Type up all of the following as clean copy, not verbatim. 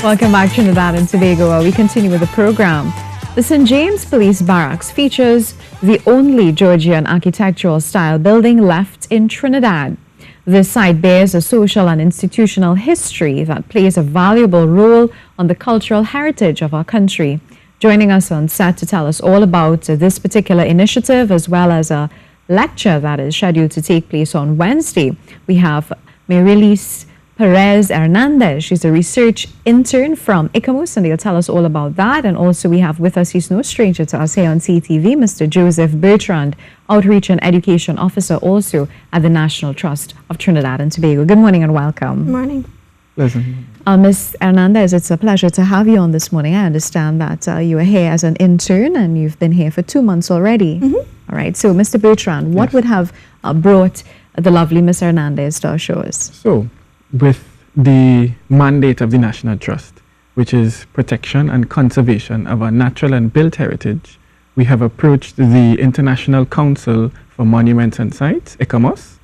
Welcome back to Trinidad and Tobago, where we continue with the program. The St. James Police Barracks features the only Georgian architectural style building left in Trinidad. This site bears a social and institutional history that plays a valuable role on the cultural heritage of our country. Joining us on set to tell us all about this particular initiative, as well as a lecture that is scheduled to take place on Wednesday, we have Marilis Perez Hernandez. She's a research intern from ICAMUS, and they'll tell us all about that. And also we have with us, he's no stranger to us here on CTV, Mr. Joseph Bertrand, Outreach and Education Officer also at the National Trust of Trinidad and Tobago. Good morning and welcome. Good morning. Pleasant. Ms. Hernandez, it's a pleasure to have you on this morning. I understand that you are here as an intern and you've been here for 2 months already. All right. So, Mr. Bertrand, what would have brought the lovely Ms. Hernandez to our shores? So, with the mandate of the National Trust, which is protection and conservation of our natural and built heritage, we have approached the International Council for Monuments and Sites, ICAMUS,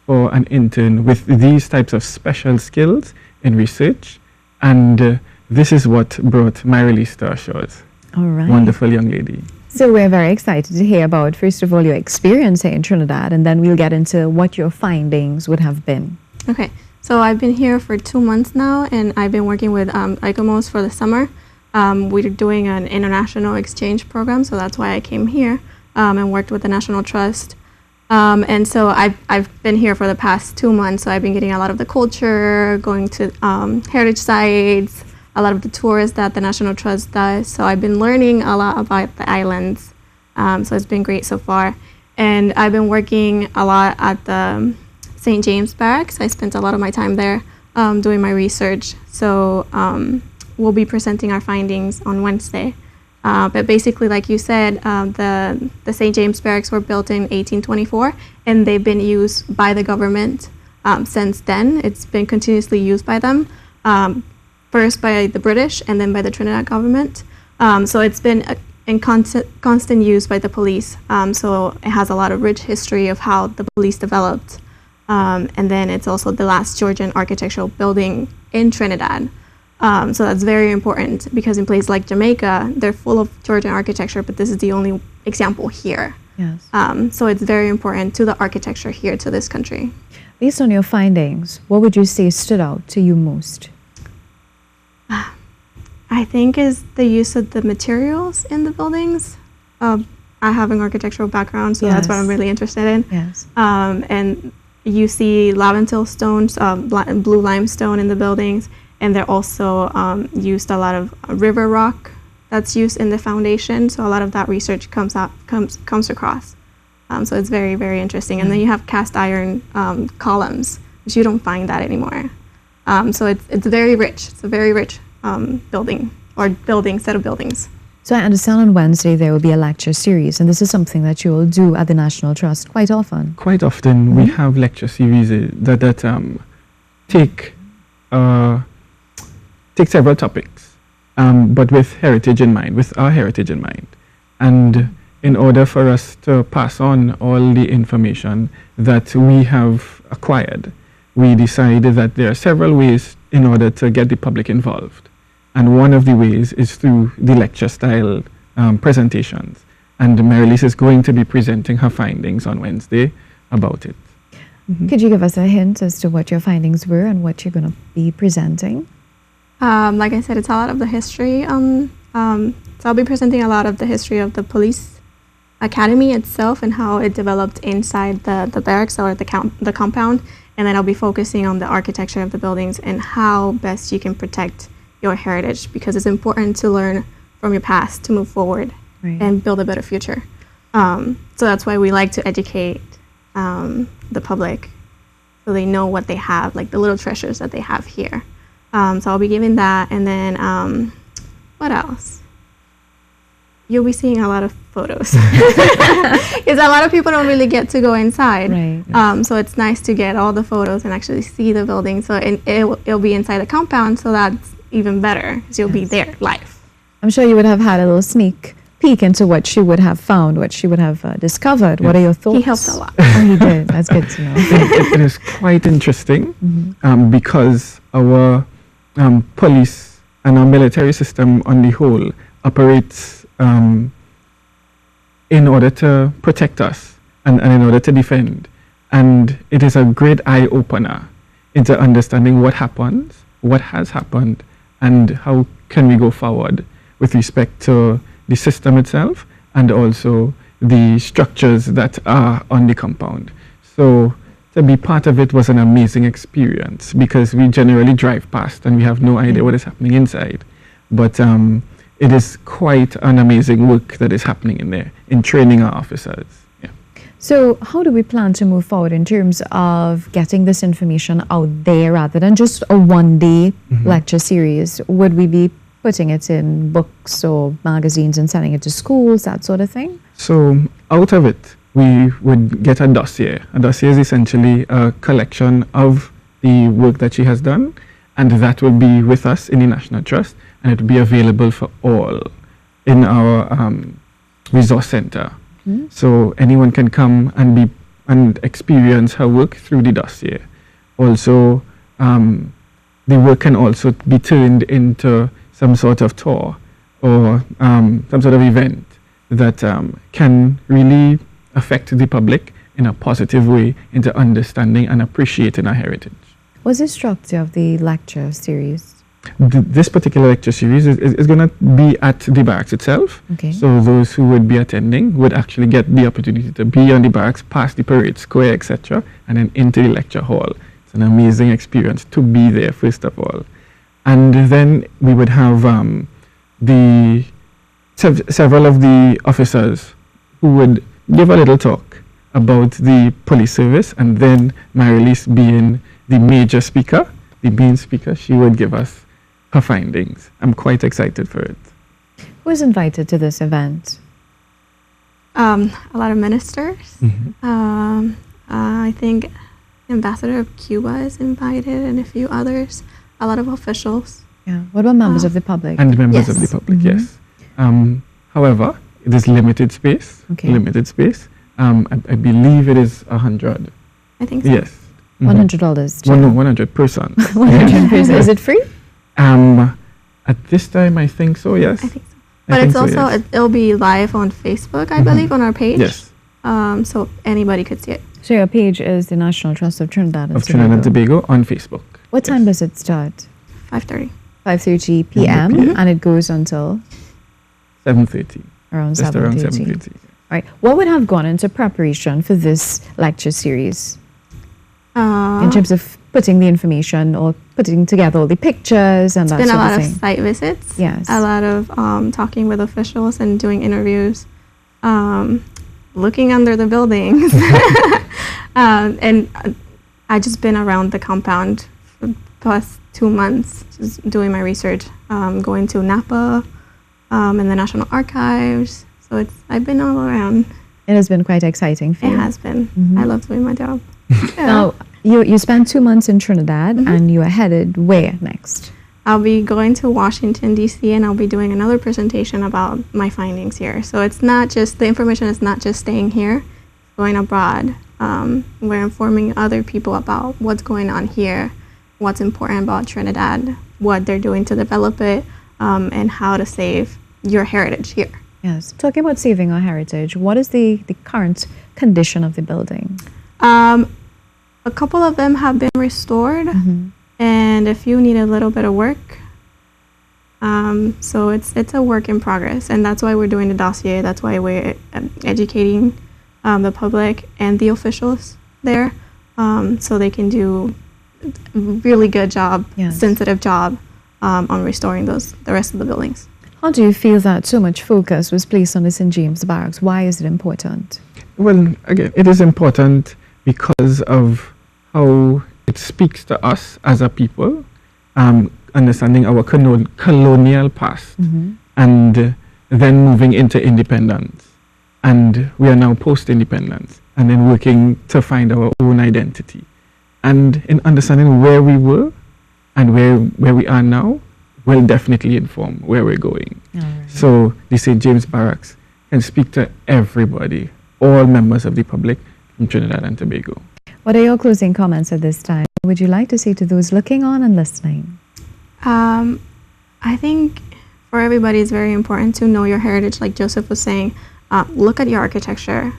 for an intern with these types of special skills in research, and this is what brought Marilis to our shores. All right. Wonderful young lady. So we're very excited to hear about, first of all, your experience here in Trinidad, and then we'll get into what your findings would have been. Okay, so I've been here for 2 months now, and I've been working with ICAMUS for the summer. We're doing an international exchange program, so that's why I came here and worked with the National Trust. And so I've been here for the past 2 months, so I've been getting a lot of the culture, going to heritage sites, a lot of the tours that the National Trust does. So I've been learning a lot about the islands. So it's been great so far. And I've been working a lot at the St. James Barracks. I spent a lot of my time there doing my research. So we'll be presenting our findings on Wednesday. But basically, like you said, the St. James Barracks were built in 1824, and they've been used by the government since then. It's been continuously used by them, first by the British and then by the Trinidad government. So it's been in constant use by the police. So it has a lot of rich history of how the police developed. And then it's also the last Georgian architectural building in Trinidad. So that's very important because in places like Jamaica, they're full of Georgian architecture, but this is the only example here. Yes. So it's very important to the architecture here to this country. Based on your findings, what would you say stood out to you most? I think is the use of the materials in the buildings. I have an architectural background, so that's what I'm really interested in. Yes. And you see laventille stones, blue limestone in the buildings. And they're also used a lot of river rock that's used in the foundation. So a lot of that research comes across. So it's very, very interesting. And then you have cast iron columns, which you don't find that anymore. So it's very rich. It's a very rich set of buildings. So I understand on Wednesday there will be a lecture series, and this is something that you will do at the National Trust quite often. Quite often we have lecture series that take several topics, but with heritage in mind, with our heritage in mind. And in order for us to pass on all the information that we have acquired, we decided that there are several ways in order to get the public involved. And one of the ways is through the lecture style presentations. And Marilis is going to be presenting her findings on Wednesday about it. Could you give us a hint as to what your findings were and what you're going to be presenting? Like I said, it's a lot of the history. So I'll be presenting a lot of the history of the police academy itself and how it developed inside the barracks or the compound. And then I'll be focusing on the architecture of the buildings and how best you can protect your heritage, because it's important to learn from your past to move forward and build a better future. So that's why we like to educate the public so they know what they have, like the little treasures that they have here. So I'll be giving that, and then what else? You'll be seeing a lot of photos because a lot of people don't really get to go inside. Right. So it's nice to get all the photos and actually see the building. So it'll be inside the compound, so that's even better because you'll be there live. I'm sure you would have had a little sneak peek into what she would have found, what she would have discovered. What are your thoughts? He helped a lot. Oh, he did. That's good to know. It is quite interesting because our police and our military system on the whole operates in order to protect us and in order to defend. And it is a great eye-opener into understanding what happens, what has happened, and how can we go forward with respect to the system itself and also the structures that are on the compound. So to be part of it was an amazing experience because we generally drive past and we have no idea what is happening inside. But it is quite an amazing work that is happening in there in training our officers. Yeah. So how do we plan to move forward in terms of getting this information out there rather than just a one-day lecture series? Would we be putting it in books or magazines and sending it to schools, that sort of thing? So out of it, we would get a dossier. A dossier is essentially a collection of the work that she has done, and that will be with us in the National Trust, and it will be available for all in our resource center. So anyone can come and experience her work through the dossier. Also, the work can also be turned into some sort of tour or some sort of event that can really affect the public in a positive way into understanding and appreciating our heritage. What's the structure of the lecture series? This particular lecture series is going to be at the barracks itself. Okay. So those who would be attending would actually get the opportunity to be on the barracks, past the parade square, etc., and then into the lecture hall. It's an amazing experience to be there, first of all. And then we would have several of the officers who would give a little talk about the police service, and then Marilise being the major speaker, the main speaker, she would give us her findings. I'm quite excited for it. Who is invited to this event? A lot of ministers. I think Ambassador of Cuba is invited and a few others. A lot of officials. Yeah. What about members of the public? And members of the public, yes. However, it is limited space. Okay. Limited space. I believe it is 100. I think so. Yes. $100. Well, no, 100 person. 100 person. Is it free? At this time, I think so, yes. I think so. But it's also, it'll be live on Facebook, I believe, on our page. Yes. So anybody could see it. So your page is the National Trust of Trinidad and Trinidad and Tobago on Facebook. What time does it start? 5:30. 5:30 p.m. And it goes until? 7:30. Around Just 7:30. around 7:30. Right. What would have gone into preparation for this lecture series? In terms of putting the information or putting together all the pictures and that It's been sort a lot of of thing? site visits. Yes. A lot of talking with officials and doing interviews, looking under the buildings. And I just been around the compound for the past 2 months, just doing my research, going to Napa and the National Archives. So I've been all around. It has been quite exciting for It you. has been. I love doing my job. Now, you spent 2 months in Trinidad and you are headed where next? I'll be going to Washington, D.C., and I'll be doing another presentation about my findings here. So it's not just, the information is not just staying here, going abroad. We're informing other people about what's going on here, what's important about Trinidad, what they're doing to develop it, and how to save your heritage here. Yes. Talking about saving our heritage, what is the current condition of the building? A couple of them have been restored, and a few need a little bit of work. So it's a work in progress, and that's why we're doing the dossier. That's why we're educating the public and the officials there, so they can do a really good job, sensitive job on restoring the rest of the buildings. How do you feel that so much focus was placed on the St. James Barracks? Why is it important? Well, again, it is important because of how it speaks to us as a people, understanding our colonial past, and then moving into independence. And we are now post-independence, and then working to find our own identity. And in understanding where we were and where we are now, will definitely inform where we're going. So the St. James Barracks can speak to everybody, all members of the public from Trinidad and Tobago. What are your closing comments at this time? What would you like to say to those looking on and listening? I I think for everybody, it's very important to know your heritage, like Joseph was saying. Look at your architecture.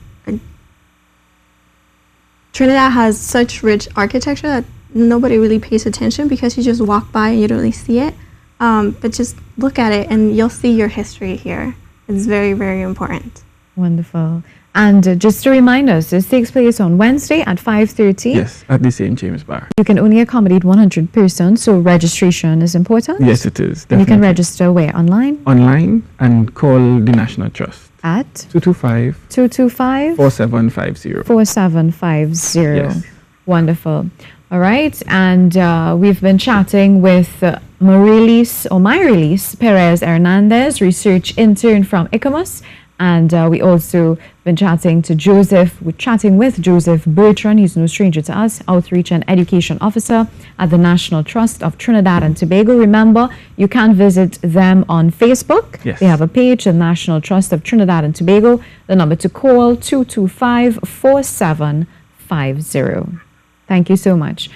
Trinidad has such rich architecture that nobody really pays attention because you just walk by and you don't really see it. But just look at it and you'll see your history here. It's very, very important. Wonderful. And just to remind us, this takes place on Wednesday at 5:30. Yes, at the St. James Bar. You can only accommodate 100 persons, so registration is important. Yes, it is. And you can definitely. register where? Online? Online and call the National Trust. At 225 4750. 4750. Yes. Wonderful. All right. And we've been chatting with Myrelis Perez Hernandez, research intern from ICOMOS. And we also been chatting to Joseph. We're chatting with Joseph Bertrand. He's no stranger to us, Outreach and Education Officer at the National Trust of Trinidad and Tobago. Remember, you can visit them on Facebook. Yes. They have a page, the National Trust of Trinidad and Tobago. The number to call, 225-4750. Thank you so much.